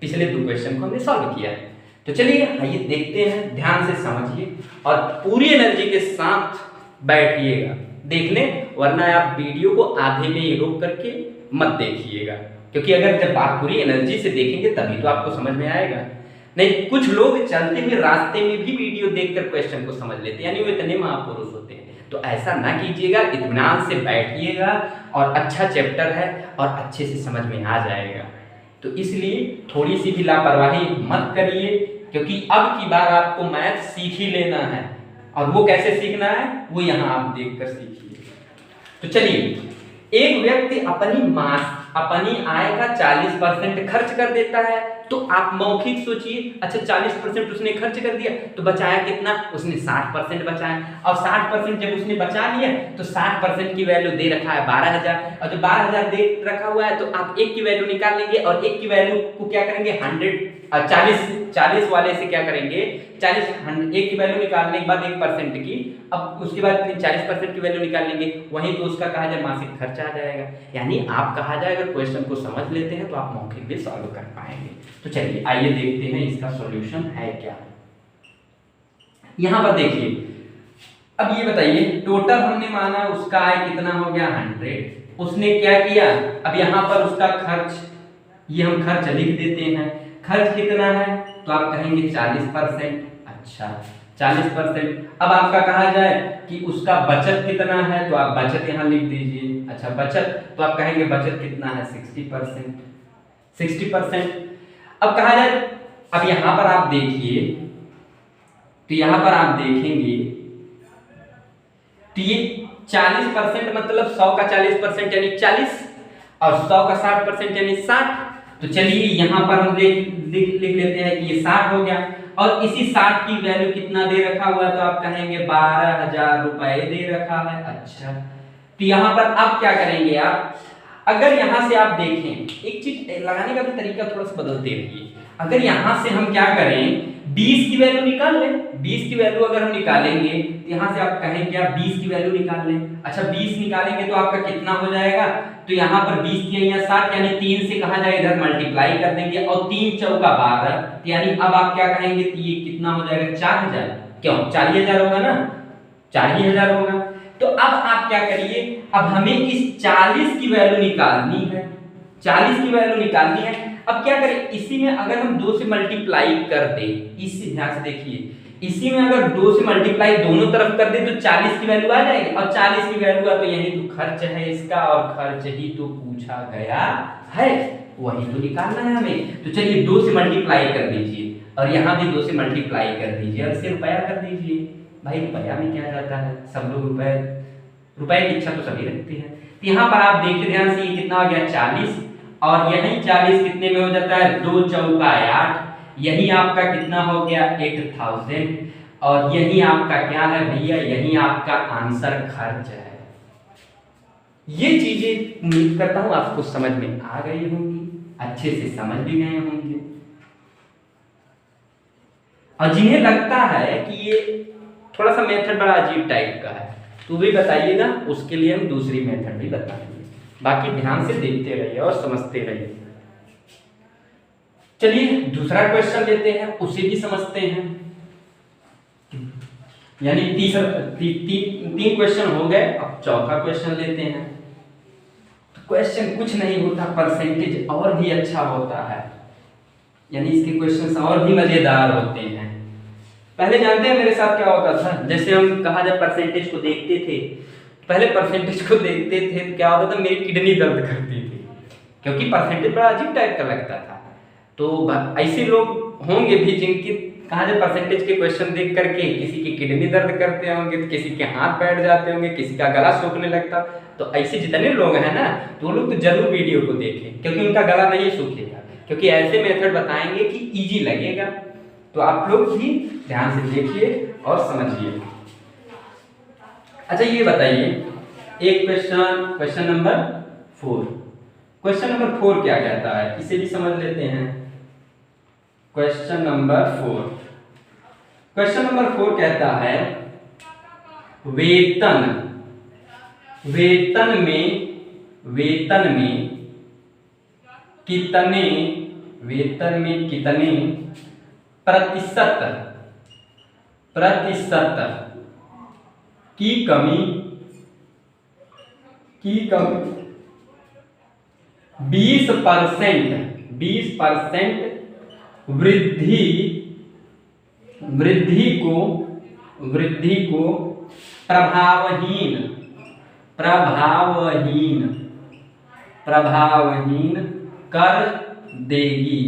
पिछले 2 क्वेश्चन को हमने सॉल्व किया है। तो चलिए आइए देखते हैं, ध्यान से समझिए और पूरी एनर्जी के साथ बैठिएगा, देख लें, वरना आप वीडियो को आधे में ही रोक करके मत देखिएगा, क्योंकि अगर जब आप पूरी एनर्जी से देखेंगे तभी तो आपको समझ में आएगा। नहीं, कुछ लोग चलते हुए रास्ते में भी वीडियो देखकर क्वेश्चन को समझ लेते हैं, यानी वो इतने महापुरुष होते हैं। तो ऐसा ना कीजिएगा, इत्मीनान से बैठिएगा, और अच्छा चैप्टर है और अच्छे से समझ में आ जाएगा। तो इसलिए थोड़ी सी भी लापरवाही मत करिए, क्योंकि अब की बार आपको मैथ सीख ही लेना है, और वो कैसे सीखना है वो यहाँ आप देखकर सीखिए। तो चलिए, एक व्यक्ति अपनी आय का 40% खर्च कर देता है, तो आप मौखिक सोचिए, अच्छा 40% उसने खर्च कर दिया तो बचाया कितना, उसने 60% बचाया, और 60% जब उसने बचा लिया तो 60% की वैल्यू दे रखा है 12,000, और जब 12,000 दे रखा हुआ है तो आप 1 की वैल्यू निकाल लेंगे, और 1 की वैल्यू को क्या करेंगे 40 वाले से क्या करेंगे 1 की वैल्यू निकालने के बाद 1% की, अब उसके बाद फिर 40% की वैल्यू निकाल लेंगे, वहीं तो उसका कहा जाए मासिक खर्च आ जाएगा। यानी आप कहा जाए अगर क्वेश्चन को समझ लेते हैं तो आप मौखिक भी सॉल्व कर पाएंगे। तो चलिए आइए देखते हैं इसका सॉल्यूशन है क्या। यहां पर देखिए, अब ये बताइए, टोटल हमने माना उसका आय कितना हो गया 100, उसने क्या किया, अब यहां पर उसका खर्च, ये हम खर्च लिख देते हैं, खर्च कितना है तो आप कहेंगे 40%, अच्छा 40%। अब आपका कहा जाए कि उसका बचत कितना है तो आप बचत यहाँ लिख दीजिए, अच्छा बचत, तो आप कहेंगे बचत कितना है 60%। अब कहा जाए, अब यहाँ पर आप देखिए, तो यहाँ पर आप देखेंगे तो ये 40% मतलब 100 का 40% यानी 40, और 100 का 60% यानी 60, तो चलिए यहाँ पर हम लिख लेते हैं कि ये 60 हो गया, और इसी 60 की वैल्यू कितना दे रखा हुआ है, तो आप कहेंगे 12,000 रुपए दे रखा है। अच्छा, तो यहाँ पर आप क्या करेंगे, आप अगर यहाँ से आप देखें, एक चीज लगाने का भी तरीका थोड़ा सा बदलते रहिए। अगर यहाँ से हम क्या करें, 20 की वैल्यू निकाल लें, 20 की वैल्यू अगर हम निकालेंगे तो यहाँ से आप कहें क्या 20 की वैल्यू निकाल लें। अच्छा, 20 निकालेंगे तो आपका कितना हो जाएगा, तो यहाँ पर 20 की यहाँ 60, यानी 3 से कहा जाए इधर मल्टीप्लाई कर देंगे, और 3 चौका 12, यानी अब आप क्या कहेंगे, तो ये कितना हो जाएगा 4000, क्यों 40,000 होगा ना, 40,000 होगा। तो अब आप क्या करिए, अब हमें इस 40 की वैल्यू निकालनी है, 40 की वैल्यू निकालनी है। अब क्या करें, इसी में अगर हम 2 से मल्टीप्लाई कर दें, इसी ध्यान से देखिए, इसी में अगर 2 से मल्टीप्लाई दोनों तरफ कर दें तो 40 की वैल्यू आ जाएगी, और 40 की वैल्यू तो यही तो खर्च है इसका, और खर्च ही तो पूछा गया है, वही तो निकालना है हमें। तो चलिए 2 से मल्टीप्लाई कर दीजिए, और यहाँ भी 2 से मल्टीप्लाई कर दीजिए, और इसे रुपया कर दीजिए। भाई रुपया में क्या जाता है, सब लोग रुपए की इच्छा तो सभी रखते हैं। तो यहाँ पर आप देखिए ध्यान से, ये कितना हो गया 40, और यही 40 कितने में हो जाता है, 2 चौका 8, यही आपका कितना हो गया 8000, और यही आपका क्या है भैया, यही आपका आंसर खर्च है। ये चीजें उम्मीद करता हूं आपको समझ में आ गई होंगी, अच्छे से समझ भी गए होंगे। और जिन्हें लगता है कि ये थोड़ा सा मेथड बड़ा अजीब टाइप का है, तो भी बताइएगा, उसके लिए हम दूसरी मेथड भी बताएंगे। बाकी ध्यान से देखते रहिए और समझते रहिए। चलिए दूसरा क्वेश्चन लेते हैं, उसे भी समझते हैं। यानी तीन क्वेश्चन हो गए, अब चौथा क्वेश्चन लेते हैं। तो क्वेश्चन कुछ नहीं होता, परसेंटेज और भी अच्छा होता है, यानी इसके क्वेश्चन और भी मजेदार होते हैं। पहले जानते हैं मेरे साथ क्या होता था, जैसे हम कहा जब परसेंटेज को देखते थे, पहले परसेंटेज को देखते थे तो क्या होता था, मेरी किडनी दर्द करती थी, क्योंकि परसेंटेज बड़ा अजीब टाइप का लगता था। तो ऐसे लोग होंगे भी जिनकी कहा जाए परसेंटेज के क्वेश्चन देख करके किसी की किडनी दर्द करते होंगे, तो किसी के हाथ बैठ जाते होंगे, किसी का गला सूखने लगता। तो ऐसे जितने लोग हैं ना, तो वो लोग तो जरूर वीडियो को देखें, क्योंकि उनका गला नहीं सूखेगा, क्योंकि ऐसे मेथड बताएंगे कि इजी लगेगा। तो आप लोग भी ध्यान से देखिए और समझिए। अच्छा ये बताइए, एक क्वेश्चन नंबर 4, क्वेश्चन नंबर 4 क्या कहता है, इसे भी समझ लेते हैं। क्वेश्चन नंबर 4 कहता है वेतन में कितने प्रतिशत की कमी 20% वृद्धि को प्रभावहीन कर देगी।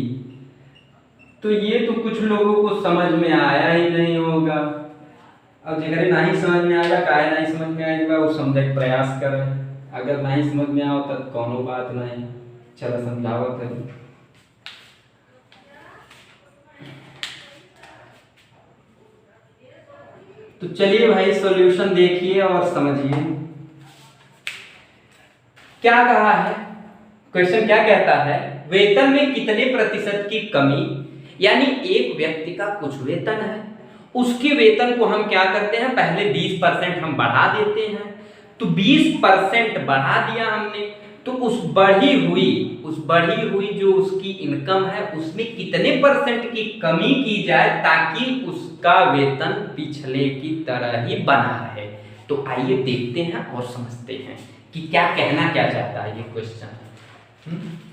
तो ये तो कुछ लोगों को समझ में आया ही नहीं होगा। अब जिन्हें नहीं समझ में आया, काहे नहीं समझ में आएगा, वो समझने का प्रयास करें। अगर नहीं समझ में आओ तो कोनो बात नहीं, चलो समझाओ करें। तो चलिए भाई सॉल्यूशन देखिए और समझिए क्या कहा है। क्वेश्चन क्या कहता है, वेतन में कितने प्रतिशत की कमी, यानी एक व्यक्ति का कुछ वेतन है, उसके वेतन को हम क्या करते हैं, पहले 20% हम बढ़ा देते हैं। तो 20% बढ़ा दिया हमने, तो उस बढ़ी हुई जो उसकी इनकम है उसमें कितने परसेंट की कमी की जाए ताकि उसका वेतन पिछले की तरह ही बना रहे। तो आइए देखते हैं और समझते हैं कि क्या कहना क्या चाहता है ये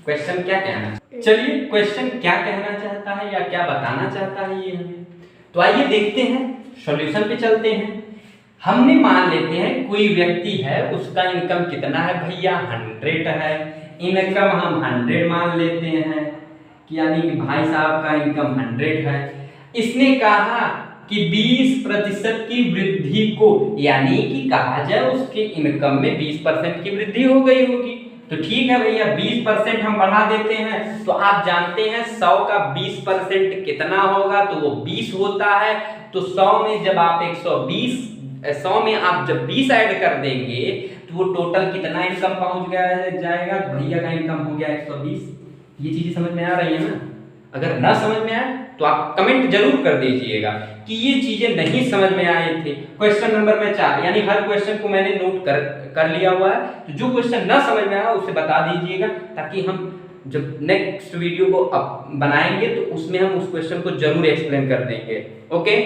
क्वेश्चन क्या कहना। चलिए क्वेश्चन क्या कहना चाहता है या क्या बताना चाहता है ये हमें, तो आइए देखते हैं, सॉल्यूशन पे चलते हैं। हमने मान लेते हैं कोई व्यक्ति है, उसका इनकम कितना है भैया 100 है, इनकम हम 100 मान लेते हैं कि यानी कि भाई साहब का इनकम 100 है। इसने कहा कि 20% की वृद्धि को, यानी कि कहा जाए उसके इनकम में 20% की वृद्धि हो गई होगी। तो ठीक है भैया 20% हम बढ़ा देते हैं। तो आप जानते हैं 100 का 20% कितना होगा, तो वो 20 होता है। तो 100 में जब आप 100 में आप जब 20 ऐड कर देंगे तो वो टोटल कितना इनकम पहुंच जाएगा, तो भैया का इनकम हो गया 120। ये चीजें समझ में आ रही है ना? अगर ना समझ में आए तो आप कमेंट जरूर कर दीजिएगा कि ये चीजें नहीं समझ में आए थे। क्वेश्चन नंबर में 4, यानी हर क्वेश्चन को मैंने नोट कर लिया हुआ है। तो जो क्वेश्चन ना समझ में आया उसे बता दीजिएगा, ताकि हम जब नेक्स्ट वीडियो को बनाएंगे तो उसमें हम उस क्वेश्चन को जरूर एक्सप्लेन कर देंगे। ओके,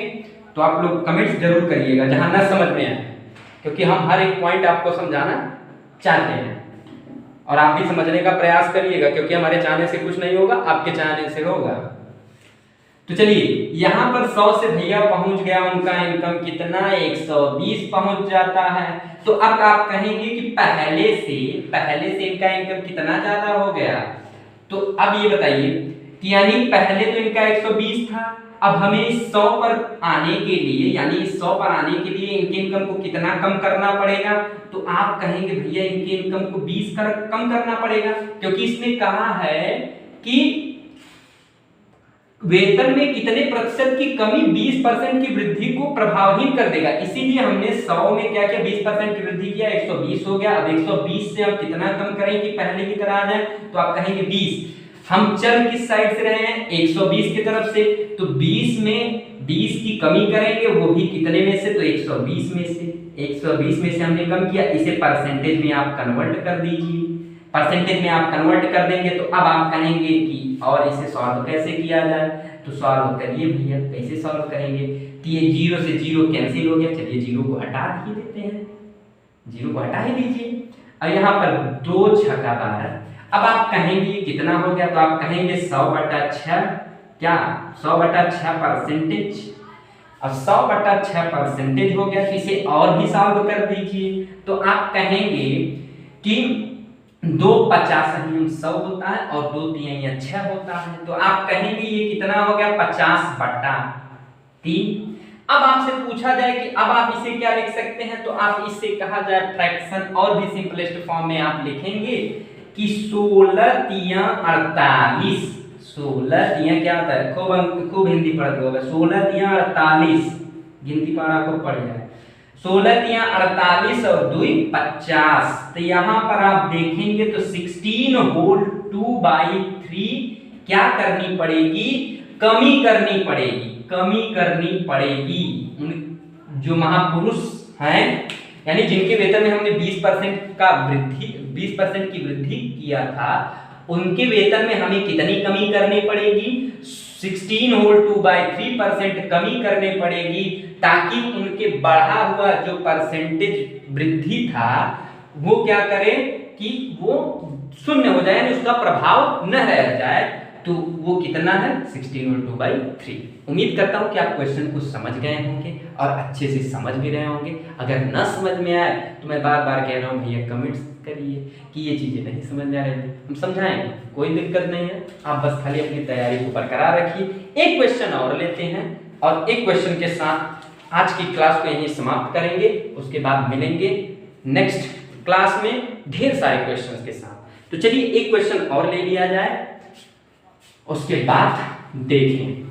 तो आप लोग कमेंट्स जरूर करिएगा जहां ना समझ में आए, क्योंकि हम हर एक पॉइंट आपको समझाना चाहते हैं और आप भी समझने का प्रयास करिएगा, क्योंकि हमारे चाहने से कुछ नहीं होगा, आपके चाहने से होगा। तो चलिए यहाँ पर 100 से भैया पहुंच गया, उनका इनकम कितना 120 पहुंच जाता है। तो अब आप कहेंगे कि पहले से इनका इनकम कितना ज्यादा हो गया। तो अब ये बताइए कि यानी पहले तो इनका 120 था, अब हमें इस 100 पर आने के लिए, यानी इस 100 पर आने के लिए इनके इनकम को कितना कम करना पड़ेगा। तो आप कहेंगे भैया इनके इनकम को 20 कम करना पड़ेगा, क्योंकि इसने कहा है कि वेतन में कितने प्रतिशत की कमी 20% की वृद्धि को प्रभावित कर देगा। इसीलिए हमने 100 में क्या किया, 20% की वृद्धि किया, 120 हो गया। अब 120 से हम कितना कम करें कि पहले की तरह आ जाए, तो आप कहेंगे 20। हम चल किस साइड से रहे हैं, 120 की तरफ से। तो 20 में 20 की कमी करेंगे, वो भी कितने में से, तो 120 में से। 120 में से हमने कम किया, इसे परसेंटेज में आप कन्वर्ट कर दीजिए। परसेंटेज में आप कन्वर्ट कर देंगे तो अब आप कहेंगे कि और इसे सॉल्व कैसे किया जाए। तो सॉल्व करिए भैया, कैसे सॉल्व करेंगे कि ये 0 से 0 कैंसिल हो गया। चलिए 0 को हटा ही देते हैं, 0 को हटा ही दीजिए। और यहाँ पर 2 छक्का 12। अब आप कहेंगे कितना हो गया, तो आप कहेंगे 100/6, क्या 100/6 परसेंटेज। अब 100/6 परसेंटेज हो गया, तो इसे और भी सॉल्व कर दीजिए। तो आप कहेंगे कि 2 50 100 होता है और 2 3 6 होता है। तो आप कहेंगे ये कितना हो गया, 50/3। अब आपसे पूछा जाए कि अब आप इसे क्या लिख सकते हैं, तो आप इसे कहा जाए फ्रैक्शन, और भी सिंपलेस्ट फॉर्म में आप लिखेंगे कि 16 3 48। 16 3 क्या होता है, खूब हिंदी पढ़ते होगा। 16 3 48 गिनती पढ़ा को पढ़ जाए। 16 3 48 और 2 50। तो यहाँ पर आप देखेंगे तो 16 होल 2/3 क्या करनी पड़ेगी, कमी करनी पड़ेगी। कमी करनी पड़ेगी। जो महापुरुष हैं, यानी जिनके वेतन में हमने 20% की वृद्धि किया था, उनके वेतन में हमें कितनी कमी करनी पड़ेगी, 16 होल 2/3% कमी करनी पड़ेगी, ताकि उनके बढ़ा हुआ जो परसेंटेज वृद्धि था वो क्या करे कि वो शून्य हो जाए, यानी उसका प्रभाव न रह जाए। तो वो कितना है, 16 होल 2/3। उम्मीद करता हूं कि आप क्वेश्चन को समझ गए होंगे और अच्छे से समझ भी रहे होंगे। अगर न समझ में आए तो मैं बार बार कह रहा हूं भैया कमेंट्स करिए कि ये चीजें नहीं समझ में आ रही थी, हम समझाएंगे, कोई दिक्कत नहीं है। आप बस खाली अपनी तैयारी को बरकरार रखिए। एक क्वेश्चन और लेते हैं और एक क्वेश्चन के साथ आज की क्लास को यहीं समाप्त करेंगे। उसके बाद मिलेंगे नेक्स्ट क्लास में ढेर सारे क्वेश्चंस के साथ। तो चलिए एक क्वेश्चन और ले लिया जाए, उसके बाद देखें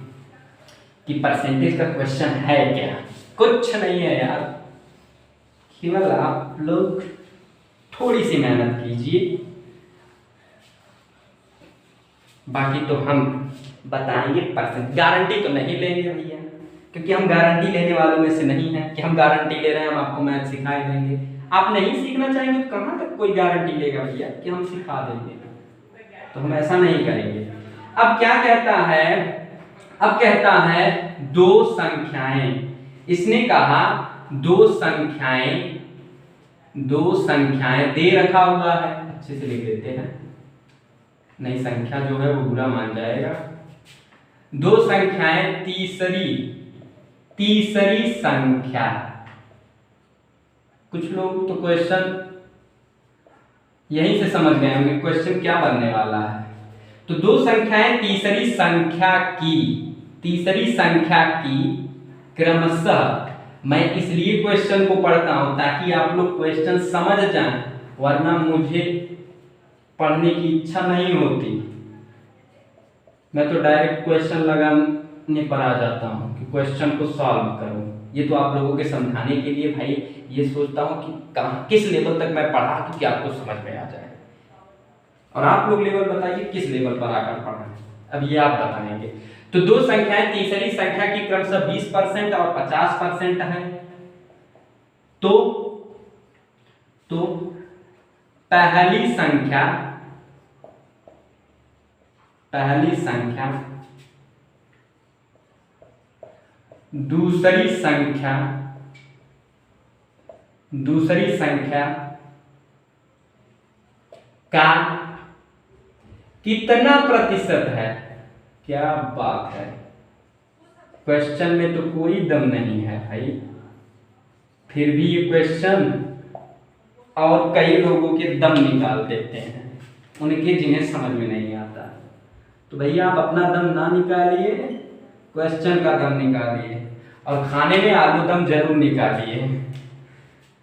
कि परसेंटेज का क्वेश्चन है क्या। कुछ नहीं है यार, केवल आप लोग थोड़ी सी मेहनत कीजिए, बाकी तो हम बताएंगे। परसेंट गारंटी तो नहीं लेंगे भैया, क्योंकि हम गारंटी लेने वालों में से नहीं है कि हम गारंटी ले रहे हैं हम आपको मैथ सिखा देंगे। आप नहीं सीखना चाहेंगे तो कहाँ तक कोई गारंटी लेगा भैया कि हम सिखा देंगे, तो हम ऐसा नहीं करेंगे। अब क्या कहता है, अब कहता है 2 संख्याएं। इसने कहा 2 संख्याएं दे रखा हुआ है, अच्छे से लिख देते हैं, नहीं संख्या जो है वो बुरा मान जाएगा। 2 संख्याएं, तीसरी संख्या। कुछ लोग तो क्वेश्चन यहीं से समझ गए होंगे क्वेश्चन क्या बनने वाला है। तो 2 संख्याएं तीसरी संख्या की क्रमशः, मैं इसलिए क्वेश्चन को पढ़ता हूं ताकि आप लोग क्वेश्चन समझ जाएं, वरना मुझे पढ़ने की इच्छा नहीं होती, मैं तो डायरेक्ट क्वेश्चन लगाने पर आ जाता हूँ कि क्वेश्चन को सॉल्व करूँ। ये तो आप लोगों के समझाने के लिए भाई ये सोचता हूँ कि कहाँ किस लेवल तक मैं पढ़ा दूँ कि आपको समझ में आ जाए। और आप लोग लेवल बताइए किस लेवल पर आकर पढ़ा है, अब ये आप बताएंगे। तो दो संख्याएं तीसरी संख्या की क्रमशः 20% और 50% है। तो पहली संख्या दूसरी संख्या का कितना प्रतिशत है। क्या बात है, क्वेश्चन में तो कोई दम नहीं है भाई, फिर भी ये क्वेश्चन और कई लोगों के दम निकाल देते हैं, उनके जिन्हें समझ में नहीं आता। तो भैया आप अपना दम ना निकालिए, क्वेश्चन का दम निकालिए और खाने में आलू दम जरूर निकालिए,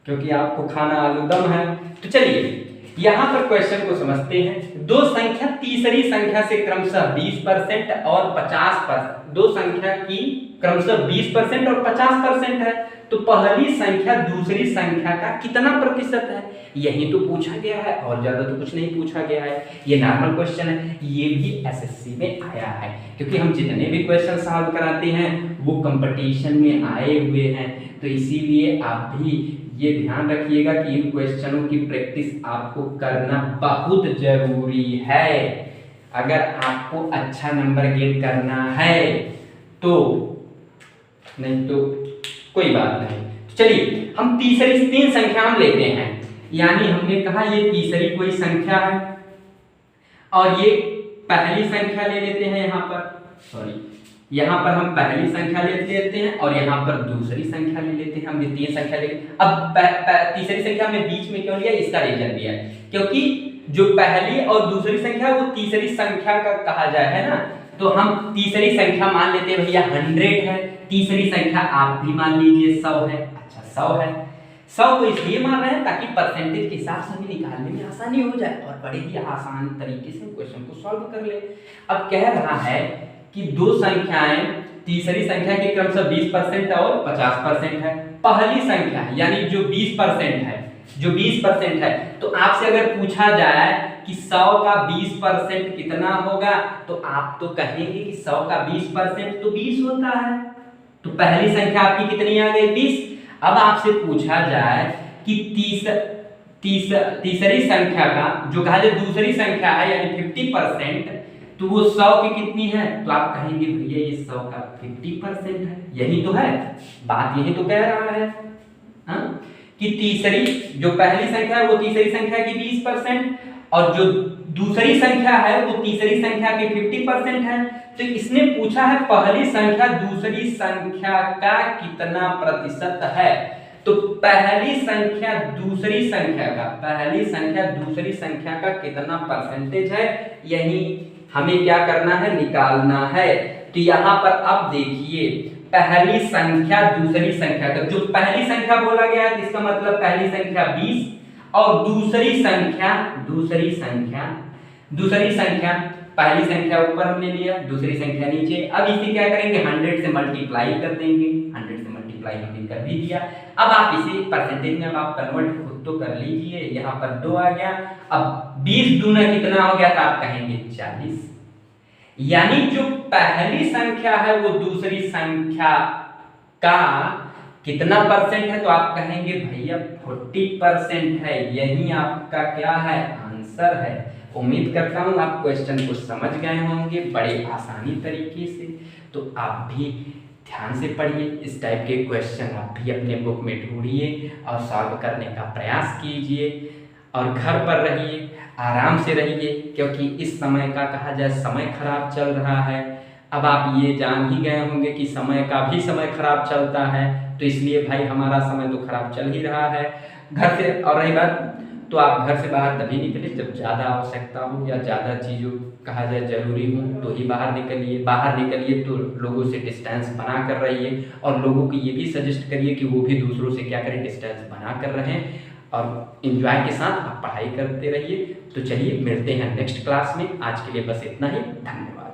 क्योंकि आपको खाना आलू दम है। तो चलिए यहां पर क्वेश्चन को समझते हैं। दो संख्या तीसरी संख्या से क्रमशः 20% और 50%, दो संख्या की क्रमशः 20% और 50% है। तो पहली संख्या दूसरी संख्या का कितना प्रतिशत है, यही तो पूछा गया है और ज्यादा तो कुछ नहीं पूछा गया है। ये नॉर्मल क्वेश्चन है, ये भी एसएससी में आया है, क्योंकि हम जितने भी क्वेश्चन सॉल्व कराते हैं वो कंपटीशन में आए हुए हैं। तो इसीलिए आप भी ये ध्यान रखिएगा कि इन क्वेश्चनों की प्रैक्टिस आपको करना बहुत जरूरी है। अगर आपको अच्छा नंबर गेन करना है तो, नहीं तो कोई बात नहीं। तो चलिए हम तीन संख्या हम लेते हैं, यानी हमने कहा ये तीसरी कोई संख्या है और ये पहली संख्या ले लेते हैं। यहाँ पर हम पहली संख्या ले लेते हैं और यहाँ पर दूसरी संख्या ले लेते हैं। हम ये तीन संख्या ले, अब तीसरी संख्या में बीच में क्यों लिया, इसका रीजन दिया है क्योंकि जो पहली और दूसरी संख्या वो तीसरी संख्या का कहा जाए, है ना। तो हम तीसरी संख्या मान लेते हैं भैया 100 है, तीसरी संख्या आप भी मान लीजिए 100 है। अच्छा 100 है, 100 को इसलिए मान रहे हैं ताकि परसेंटेज के हिसाब से हमें निकालने में आसानी हो जाए और बड़े ही आसान तरीके से क्वेश्चन को सॉल्व कर ले। अब कह रहा है कि दो संख्याएं तीसरी संख्या के क्रमशः 20% और 50% है। पहली संख्या यानी जो 20% है, तो आपसे अगर पूछा जाए कि 100 का 20% कितना होगा, तो आप तो कहेंगे कि 100 का 20% तो 20 होता है। तो पहली संख्या आपकी कितनी आ गई, 20। अब आपसे पूछा जाए कि तीसरी संख्या का जो कहा जाए दूसरी संख्या है यानी 50%, तो वो 100 की कितनी है, तो आप कहेंगे भैया ये 100 का 50% है। यही तो है बात, यही तो कह रहा है कि तीसरी जो पहली संख्या है वो तीसरी संख्या की 20% और जो दूसरी संख्या है वो तीसरी संख्या की 50% है। तो इसने पूछा है पहली संख्या दूसरी संख्या का कितना प्रतिशत है। तो पहली संख्या दूसरी संख्या का कितना परसेंटेज है, यही हमें क्या करना है, निकालना है। तो यहाँ पर अब देखिए पहली संख्या दूसरी संख्या का, जो पहली संख्या बोला गया है इसका मतलब पहली संख्या 20 और दूसरी संख्या पहली संख्या ऊपर हमने लिया, दूसरी संख्या नीचे। अब इसे क्या करेंगे, 100 से मल्टीप्लाई कर देंगे। 100 से मल्टीप्लाई हमने कर भी दिया। अब आप इसे परसेंटेज में आप कन्वर्ट खुद तो कर लीजिए। यहाँ पर 2 आ गया। अब 20 दूना कितना हो गया, तो आप कहेंगे 40। यानी जो पहली संख्या है वो दूसरी संख्या का कितना परसेंट है, तो आप कहेंगे भैया 40% है। यही आपका क्या है, आंसर है। उम्मीद करता हूँ आप क्वेश्चन को समझ गए होंगे बड़े आसानी तरीके से। तो आप भी ध्यान से पढ़िए, इस टाइप के क्वेश्चन आप भी अपने बुक में ढूंढिए और सॉल्व करने का प्रयास कीजिए और घर पर रहिए, आराम से रहिए, क्योंकि इस समय का कहा जाए समय खराब चल रहा है। अब आप ये जान ही गए होंगे कि समय का भी समय खराब चलता है, तो इसलिए भाई हमारा समय तो खराब चल ही रहा है घर से। और रही बात, तो आप घर से बाहर तभी निकले जब ज़्यादा आवश्यकता हो या ज़्यादा चीज़ों कहा जाए जरूरी हो, तो ही बाहर निकलिए। बाहर निकलिए तो लोगों से डिस्टेंस बना कर रहिए और लोगों को ये भी सजेस्ट करिए कि वो भी दूसरों से क्या करें, डिस्टेंस बना कर रहें। और एंजॉय के साथ आप पढ़ाई करते रहिए। तो चलिए मिलते हैं नेक्स्ट क्लास में, आज के लिए बस इतना ही, धन्यवाद।